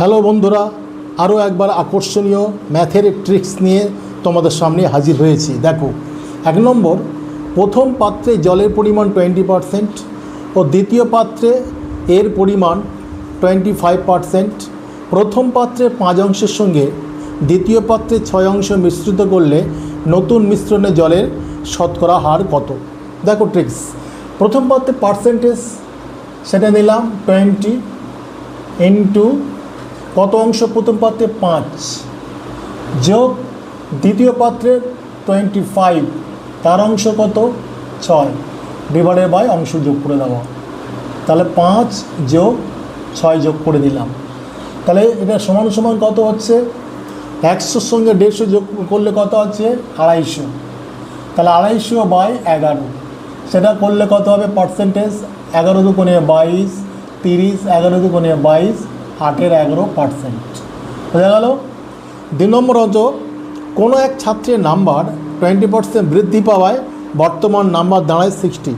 Hello বন্ধুরা, আরও একবার আকর্ষণীয় ম্যাথের ট্রিক্স নিয়ে তোমাদের সামনে হাজির হয়েছি। দেখো, 1 নম্বর, প্রথম পাত্রে জলের পরিমাণ 20% ও দ্বিতীয় পাত্রে এর পরিমাণ 25%। প্রথম পাত্রে 5 অংশের সঙ্গে দ্বিতীয় পাত্রে 6 অংশ মিশ্রিত করলে নতুন মিশ্রণে জলের শতকরা হার কত? দেখো ট্রিক্স, প্রথম পাত্রে পার্সেন্টেজ সেটা নিলাম 20 ইন্টু কত অংশ প্রথম পাত্রে 5 যোগ দ্বিতীয় পাত্রে 25 তার অংশ কত 6 ডিভাইডেড বাই অংশ যোগ করে দেওয়া। তাহলে 5 যোগ 6 যোগ করে দিলাম। তাহলে এটা সমান সমান কত হচ্ছে? 100-র সঙ্গে 150 যোগ করলে কত হচ্ছে? 250। তাহলে 250 বাই 11 সেটা করলে কত হবে? পার্সেন্টেজ 11 দুগুণে 22, 30, 11 দুগুণে 22, 8-এর 11%। বোঝা গেল? 2 নম্বর হতো, কোনো এক ছাত্রের নাম্বার 20% বৃদ্ধি পাওয়ায় বর্তমান নাম্বার দাঁড়ায় 60।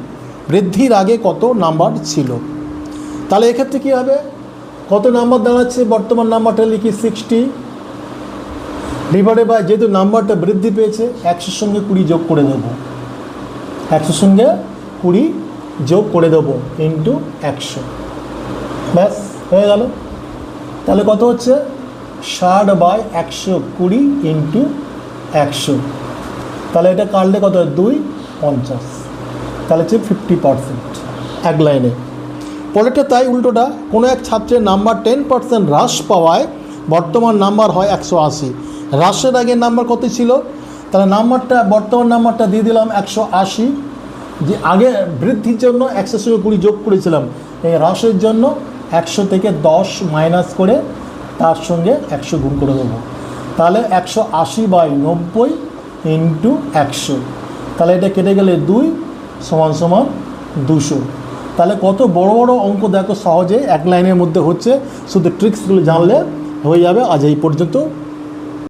বৃদ্ধির আগে কত নাম্বার ছিল? তাহলে এক্ষেত্রে কী হবে? কত নাম্বার দাঁড়াচ্ছে? বর্তমান নাম্বারটা লিখি 60 ডিভাইডেড বাই, যেহেতু নাম্বারটা বৃদ্ধি পেয়েছে 100-র সঙ্গে 20 যোগ করে দেবো, 100-র সঙ্গে 20 যোগ করে দেবো ইন্টু 100। ব্যাস হয়ে গেল। তাহলে কত হচ্ছে? 60 বাই 120 ইন্টু 100। তাহলে এটা কাটলে কত হয়? 2, 50। তাহলে হচ্ছে 50% এক লাইনে। পরেরটা তাই উল্টোটা, কোনো এক ছাত্রের নাম্বার 10% হ্রাস পাওয়ায় বর্তমান নাম্বার হয় 180। হ্রাসের আগের নাম্বার কত ছিল? তাহলে নাম্বারটা, বর্তমান নাম্বারটা দিয়ে দিলাম 180। যে আগে বৃদ্ধির জন্য 100-র সঙ্গে 20 যোগ করেছিলাম, এই হ্রাসের জন্য 100 থেকে 10 মাইনাস করে তার সঙ্গে 100 গুণ করে দেবো। তাহলে 180 বাই 90 ইন্টু 100। তাহলে এটা কেটে গেলে 2 সমান সমান 200। তাহলে কত বড় বড় অঙ্ক দেখো সহজে এক লাইনের মধ্যে হচ্ছে। শুধু ট্রিক্সগুলো জানলে হয়ে যাবে। আজ এই পর্যন্ত।